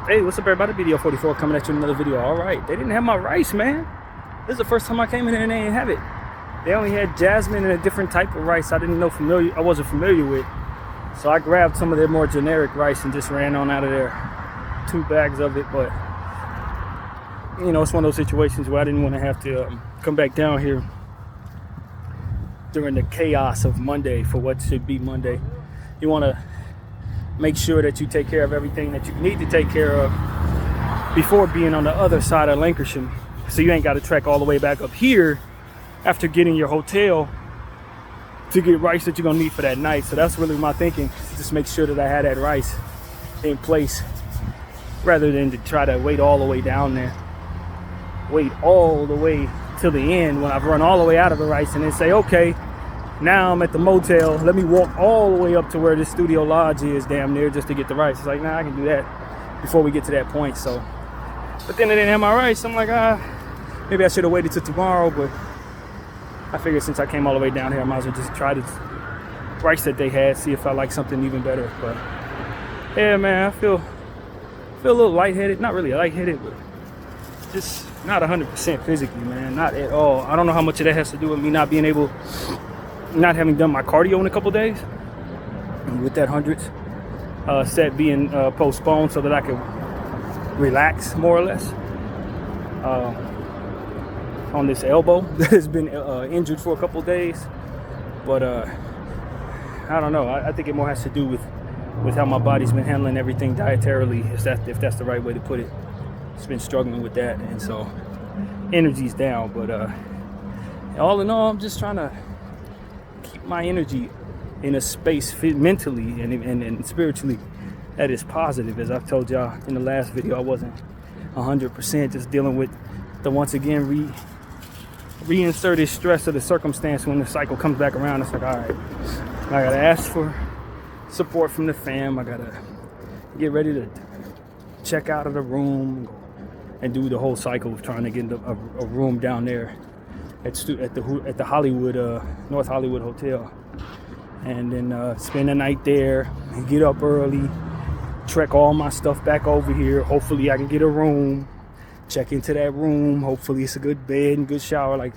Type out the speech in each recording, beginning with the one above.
Hey, what's up everybody? BDF 44 coming at you with another video. Alright, they didn't have my rice, man. This is the first time I came in here and they didn't have it. They only had jasmine and a different type of rice I wasn't familiar with. So I grabbed some of their more generic rice and just ran on out of there. 2 bags of it, but you know, it's one of those situations where I didn't want to have to come back down here during the chaos of Monday for what should be Monday. You want to make sure that you take care of everything that you need to take care of before being on the other side of Lancashire, so you ain't got to trek all the way back up here after getting your hotel to get rice that you're gonna need for that night. So that's really my thinking, just make sure that I had that rice in place rather than to try to wait all the way down there, wait all the way till the end when I've run all the way out of the rice, and then say, okay, now I'm at the motel, let me walk all the way up to where the studio lodge is damn near just to get the rice. It's like, nah, I can do that before we get to that point. So, but then they didn't have my rice. I'm like, maybe I should have waited till tomorrow, but I figured since I came all the way down here, I might as well just try this rice that they had, see if I like something even better. But yeah, man, I feel a little lightheaded. Not really lightheaded, but just not 100% physically, man, not at all. I don't know how much of that has to do with me not having done my cardio in a couple days, with that 100 set being postponed so that I could relax more or less on this elbow that has been injured for a couple days. But I don't know, I think it more has to do with how my body's been handling everything dietarily, if that's the right way to put it. It's been struggling with that, and so energy's down. But all in all, I'm just trying to keep my energy in a space mentally and spiritually that is positive. As I've told y'all in the last video, I wasn't 100%, just dealing with the once again reinserted stress of the circumstance. When the cycle comes back around, it's like, all right, I gotta ask for support from the fam. I gotta get ready to check out of the room and do the whole cycle of trying to get a room down there at the Hollywood, North Hollywood Hotel, and then spend the night there and get up early, trek all my stuff back over here. Hopefully I can get a room, check into that room. Hopefully it's a good bed and good shower. Like,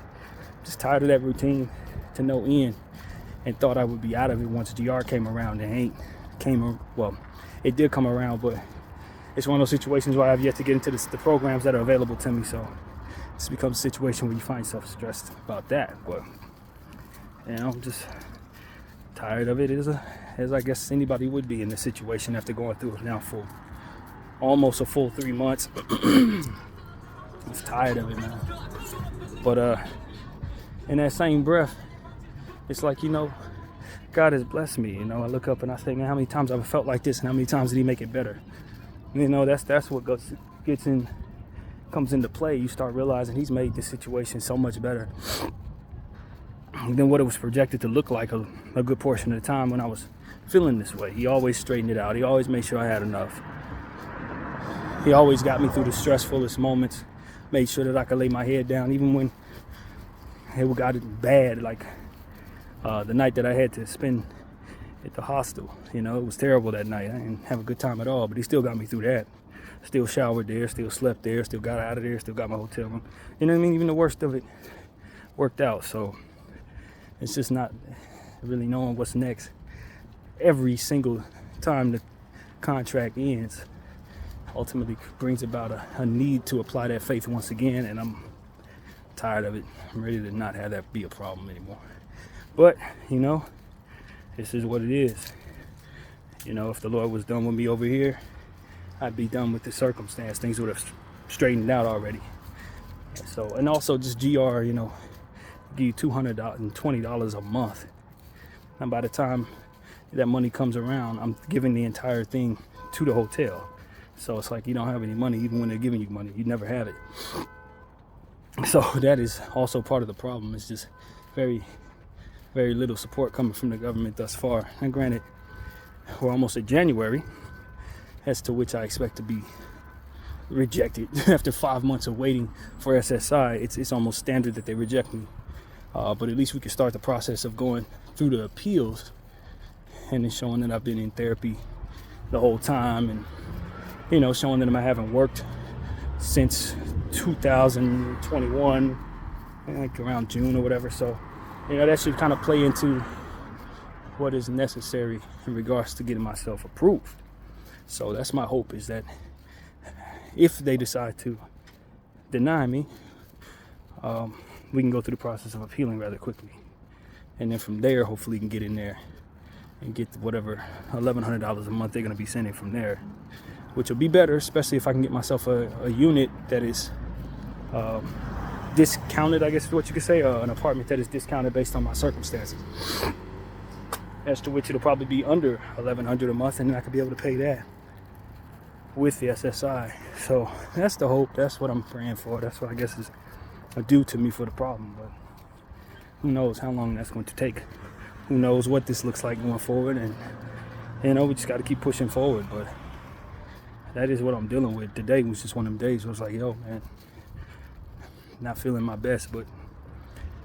just tired of that routine to no end, and thought I would be out of it once GR came around. It did come around, but it's one of those situations where I've yet to get into the programs that are available to me. So this becomes a situation where you find yourself stressed about that. But you know, I'm just tired of it, as I guess anybody would be in this situation after going through it now for almost a full 3 months. I'm tired of it, man. But in that same breath, it's like, you know, God has blessed me. You know, I look up and I say, man, how many times I've felt like this, and how many times did He make it better? You know, that's what comes into play. You start realizing He's made this situation so much better than what it was projected to look like a good portion of the time when I was feeling this way. He always straightened it out. He always made sure I had enough. He always got me through the stressfulest moments, made sure that I could lay my head down, even when it got bad, like the night that I had to spend at the hostel. You know, it was terrible that night. I didn't have a good time at all, but He still got me through that. Still showered there, still slept there, still got out of there, still got my hotel room. You know what I mean? Even the worst of it worked out. So it's just not really knowing what's next. Every single time the contract ends ultimately brings about a need to apply that faith once again, and I'm tired of it. I'm ready to not have that be a problem anymore. But, you know, this is what it is. You know, if the Lord was done with me over here, I'd be done with the circumstance. Things would have straightened out already. So, and also just GR, you know, give you $220 a month. And by the time that money comes around, I'm giving the entire thing to the hotel. So it's like you don't have any money, even when they're giving you money. You never have it. So that is also part of the problem. It's just very, very little support coming from the government thus far. And granted, we're almost at January, as to which I expect to be rejected after 5 months of waiting for SSI. It's almost standard that they reject me. But at least we can start the process of going through the appeals and then showing that I've been in therapy the whole time, and showing them I haven't worked since 2021, like around June or whatever. So, that should kind of play into what is necessary in regards to getting myself approved. So that's my hope, is that if they decide to deny me, we can go through the process of appealing rather quickly. And then from there, hopefully, can get in there and get whatever $1,100 a month they're going to be sending from there, which will be better, especially if I can get myself a unit that is discounted, I guess is what you could say, an apartment that is discounted based on my circumstances, as to which it'll probably be under $1,100 a month, and then I could be able to pay that with the SSI. So that's the hope. That's what I'm praying for. That's what I guess is due to me for the problem. But who knows how long that's going to take? Who knows what this looks like going forward? And we just got to keep pushing forward. But that is what I'm dealing with. Today was just one of them days where it's like, yo, man, not feeling my best, but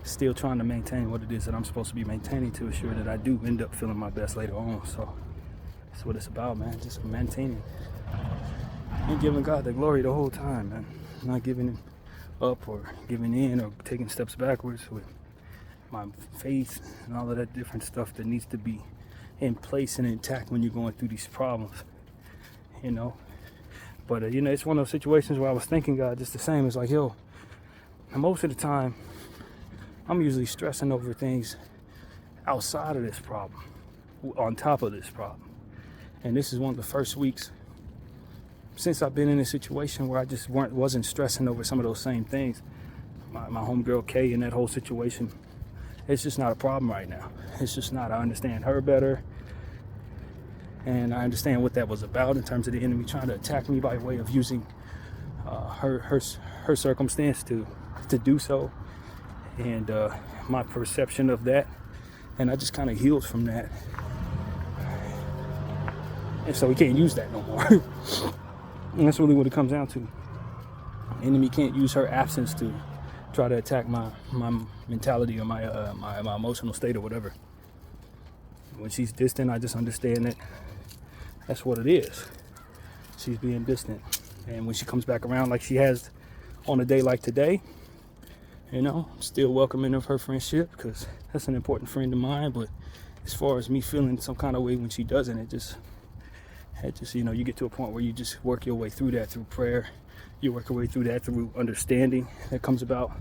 still trying to maintain what it is that I'm supposed to be maintaining to assure that I do end up feeling my best later on. So that's what it's about, man. Just maintaining and giving God the glory the whole time, man. Not giving up or giving in or taking steps backwards with my faith and all of that different stuff that needs to be in place and intact when you're going through these problems, But, it's one of those situations where I was thanking God just the same. It's like, yo, most of the time, I'm usually stressing over things outside of this problem, on top of this problem. And this is one of the first weeks since I've been in a situation where I just wasn't stressing over some of those same things. My homegirl Kay and that whole situation, it's just not a problem right now. It's just not. I understand her better, and I understand what that was about in terms of the enemy trying to attack me by way of using her circumstance to do so, and my perception of that, and I just kind of healed from that, and so we can't use that no more. And that's really what it comes down to. The enemy can't use her absence to try to attack my mentality or my emotional state or whatever. When she's distant, I just understand that that's what it is. She's being distant. And when she comes back around like she has on a day like today, still welcoming of her friendship, because that's an important friend of mine. But as far as me feeling some kind of way when she doesn't, it just you get to a point where you just work your way through that through prayer. You work your way through that through understanding that comes about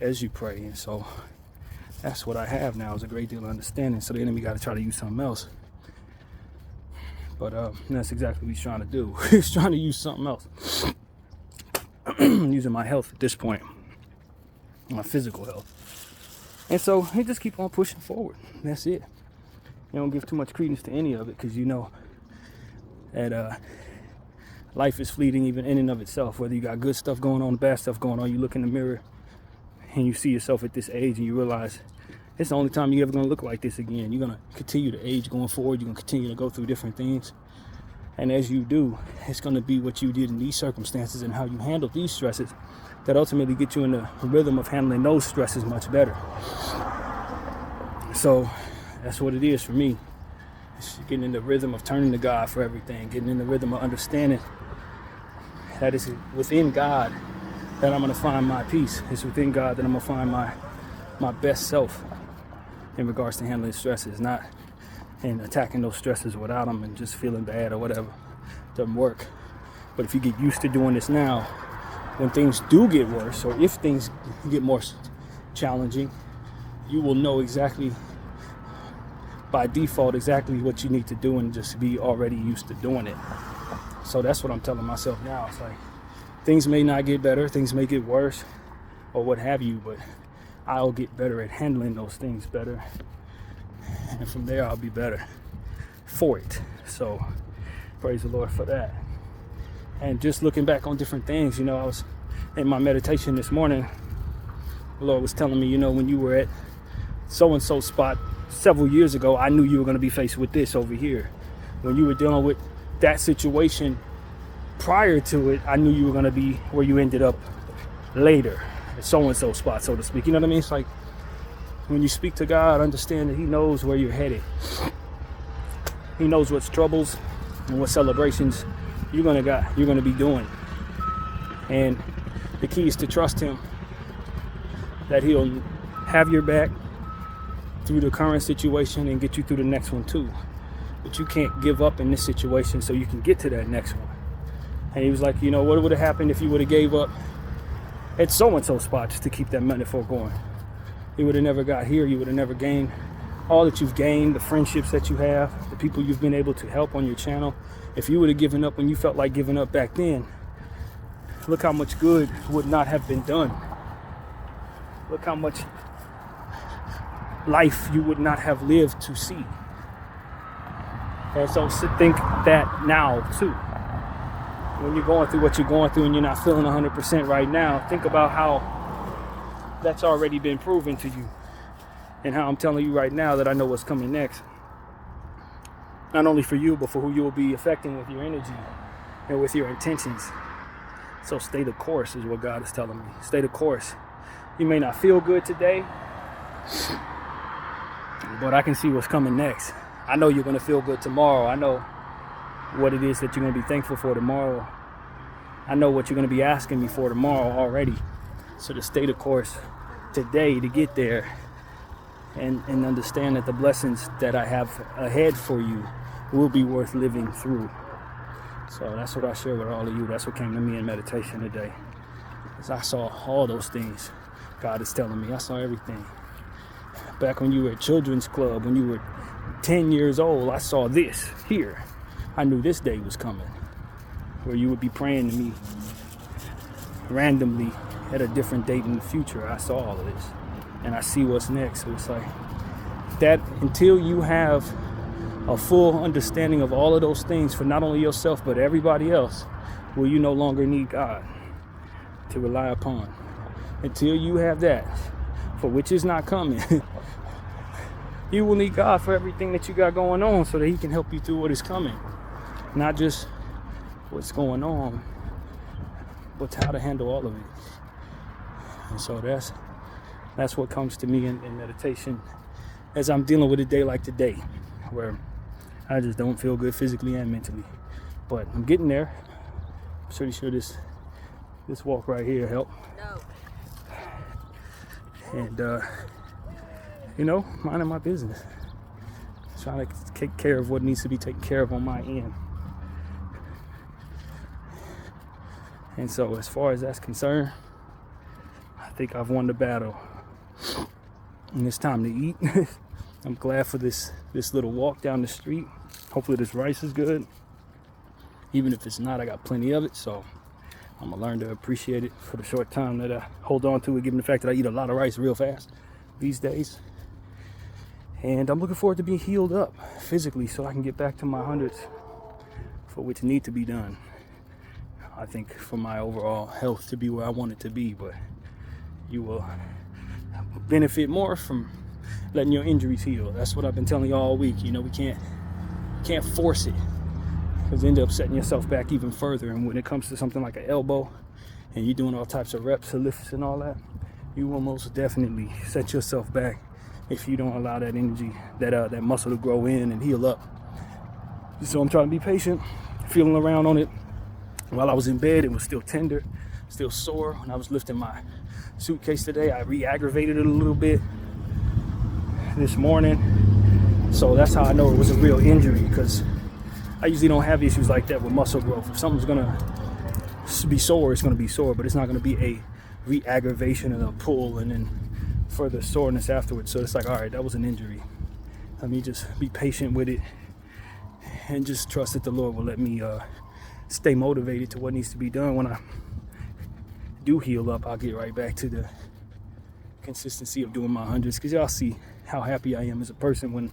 as you pray. And so that's what I have now, is a great deal of understanding. So the enemy got to try to use something else. But that's exactly what he's trying to do. He's trying to use something else. Using my health at this point, my physical health. And so he just keep on pushing forward. That's it. You don't give too much credence to any of it, because that life is fleeting even in and of itself. Whether you got good stuff going on, bad stuff going on, you look in the mirror and you see yourself at this age and you realize it's the only time you're ever going to look like this again. You're going to continue to age going forward. You're going to continue to go through different things. And as you do, it's going to be what you did in these circumstances and how you handle these stresses that ultimately get you in the rhythm of handling those stresses much better. So that's what it is for me. It's getting in the rhythm of turning to God for everything, getting in the rhythm of understanding that it's within God that I'm going to find my peace. It's within God that I'm going to find my best self in regards to handling stresses, not in attacking those stresses without them and just feeling bad or whatever. Doesn't work. But if you get used to doing this now, when things do get worse, or if things get more challenging, you will know exactly by default exactly what you need to do and just be already used to doing it. So that's what I'm telling myself now. It's like, things may not get better, things may get worse or what have you, but I'll get better at handling those things better, and from there I'll be better for it. So praise the Lord for that. And just looking back on different things, I was in my meditation this morning, the Lord was telling me, when you were at so-and-so spot several years ago, I knew you were going to be faced with this over here. When you were dealing with that situation prior to it, I knew you were going to be where you ended up later, at so-and-so spot, so to speak. You know what I mean? It's like, when you speak to God, understand that he knows where you're headed. He knows what's troubles and what celebrations you're gonna be doing. And the key is to trust him that he'll have your back through the current situation and get you through the next one too. But you can't give up in this situation so you can get to that next one. And he was like, what would have happened if you would have gave up at so-and-so spot, just to keep that metaphor going? You would have never got here. You would have never gained all that you've gained, the friendships that you have, the people you've been able to help on your channel. If you would have given up when you felt like giving up back then, look how much good would not have been done. Look how much life you would not have lived to see. And so think that now too. When you're going through what you're going through and you're not feeling 100% right now, think about how that's already been proven to you. And how I'm telling you right now that I know what's coming next. Not only for you, but for who you will be affecting with your energy and with your intentions. So stay the course is what God is telling me. Stay the course. You may not feel good today, but I can see what's coming next. I know you're going to feel good tomorrow. I know what it is that you're going to be thankful for tomorrow. I know what you're going to be asking me for tomorrow already. So to stay the course today to get there. And understand that the blessings that I have ahead for you will be worth living through. So that's what I share with all of you. That's what came to me in meditation today. As I saw all those things God is telling me. I saw everything. Back when you were at Children's Club, when you were 10 years old, I saw this here. I knew this day was coming, where you would be praying to me randomly at a different date in the future. I saw all of this. And I see what's next. So it's like that until you have a full understanding of all of those things for not only yourself, but everybody else, will you no longer need God to rely upon. Until you have that, for which is not coming, you will need God for everything that you got going on so that he can help you through what is coming. Not just what's going on, but how to handle all of it. And so that's what comes to me in meditation as I'm dealing with a day like today, where I just don't feel good physically and mentally. But I'm getting there. I'm pretty sure this walk right here helped. No. And, minding my business. Trying to take care of what needs to be taken care of on my end. And so as far as that's concerned, I think I've won the battle. And it's time to eat. I'm glad for this little walk down the street. Hopefully this rice is good. Even if it's not, I got plenty of it. So I'm going to learn to appreciate it for the short time that I hold on to it, given the fact that I eat a lot of rice real fast these days. And I'm looking forward to being healed up physically so I can get back to my hundreds, for which need to be done. I think for my overall health to be where I want it to be, but you will benefit more from letting your injuries heal. That's what I've been telling you all week. We can't force it, because you end up setting yourself back even further. And when it comes to something like an elbow and you're doing all types of reps and lifts and all that, you will most definitely set yourself back if you don't allow that energy, that muscle to grow in and heal up. So I'm trying to be patient, feeling around on it. While I was in bed, it was still tender, still sore. When I was lifting my suitcase today, I re-aggravated it a little bit this morning. So that's how I know it was a real injury, because I usually don't have issues like that with muscle growth. If something's gonna be sore, it's gonna be sore, but it's not gonna be a re-aggravation and a pull and then further soreness afterwards. So it's like, all right, that was an injury. Let me just be patient with it and just trust that the Lord will let me stay motivated to what needs to be done. When I do heal up, I'll get right back to the consistency of doing my hundreds, because y'all see how happy I am as a person when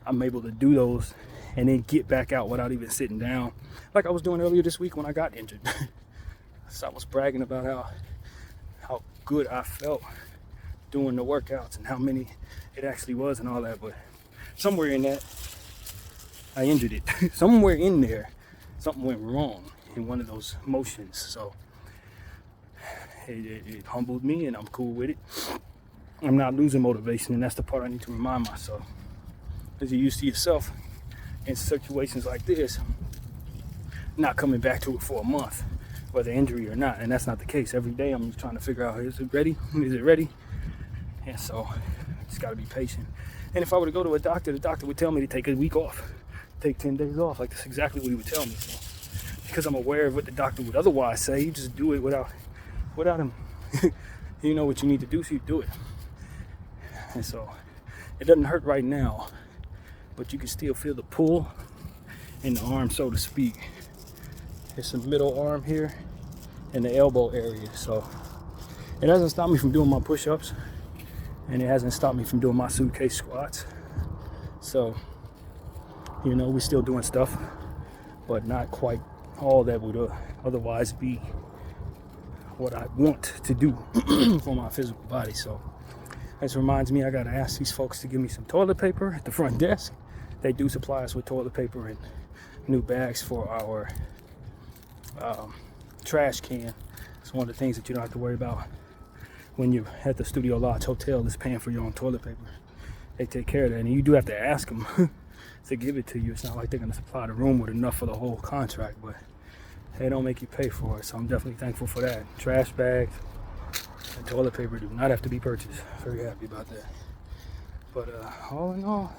I'm able to do those and then get back out without even sitting down, like I was doing earlier this week when I got injured. So I was bragging about how good I felt doing the workouts and how many it actually was and all that, but somewhere in that I injured it. Somewhere in there something went wrong in one of those motions. So it humbled me, and I'm cool with it. I'm not losing motivation, and that's the part I need to remind myself. As you're used to yourself in situations like this, not coming back to it for a month, whether injury or not. And that's not the case. Every day I'm just trying to figure out, is it ready? Is it ready? And so just got to be patient. And if I were to go to a doctor, the doctor would tell me to take a week off, take 10 days off. Like, that's exactly what he would tell me. So because I'm aware of what the doctor would otherwise say, you just do it without him. You know what you need to do, so you do it. And so it doesn't hurt right now, but you can still feel the pull in the arm, so to speak. It's the middle arm here and the elbow area. So it hasn't stopped me from doing my push-ups, and it hasn't stopped me from doing my suitcase squats. So, you know, we're still doing stuff, but not quite all that would otherwise be what I want to do for my physical body. So this reminds me, I gotta ask these folks to give me some toilet paper at the front desk. They do supply us with toilet paper and new bags for our trash can. It's one of the things that you don't have to worry about when you're at the Studio Lodge Hotel, is paying for your own toilet paper. They take care of that, and you do have to ask them to give it to you. It's not like they're gonna supply the room with enough for the whole contract, but they don't make you pay for it. So I'm definitely thankful for that. Trash bags and toilet paper do not have to be purchased. Very happy about that. But all in all,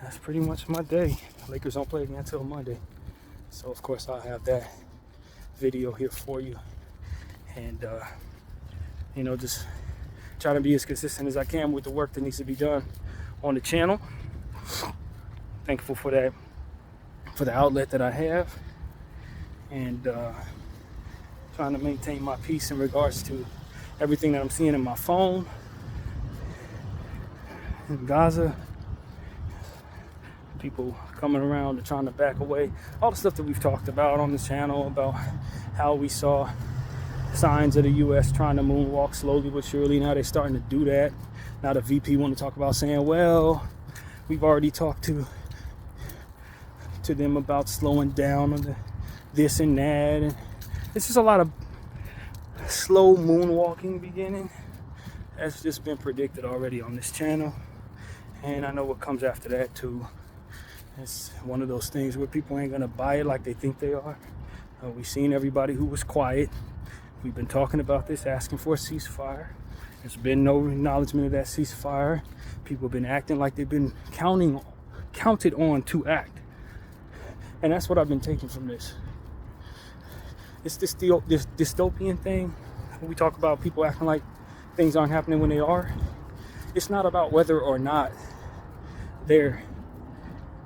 that's pretty much my day. Lakers don't play again until Monday, so of course I'll have that video here for you. And you know, just trying to be as consistent as I can with the work that needs to be done on the channel. Thankful for that, for the outlet that I have, and trying to maintain my peace in regards to everything that I'm seeing in my phone in Gaza. People coming around and trying to back away. All the stuff that we've talked about on this channel, about how we saw signs of the U.S. trying to moonwalk slowly but surely. Now they're starting to do that. Now the VP want to talk about saying, well, we've already talked to them about slowing down on this and that. And it's just a lot of slow moonwalking beginning. That's just been predicted already on this channel. And I know what comes after that too. It's one of those things where people ain't gonna buy it like they think they are. We've seen everybody who was quiet. We've been talking about this, asking for a ceasefire. There's been no acknowledgement of that ceasefire. People have been acting like they've been counted on to act. And that's what I've been taking from this. It's this dystopian thing. When we talk about people acting like things aren't happening when they are, it's not about whether or not they're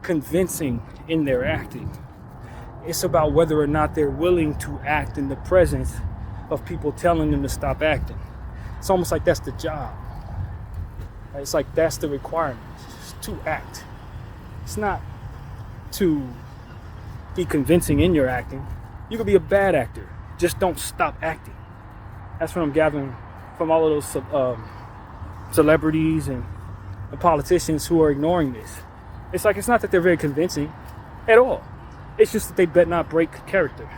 convincing in their acting. It's about whether or not they're willing to act in the presence of people telling them to stop acting. It's almost like that's the job. It's like that's the requirement, to act. It's not to be convincing in your acting. You could be a bad actor, just don't stop acting. That's what I'm gathering from all of those celebrities and the politicians who are ignoring this. It's like, it's not that they're very convincing at all. It's just that they better not break character.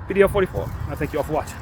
BDF 44. I thank you all for watching.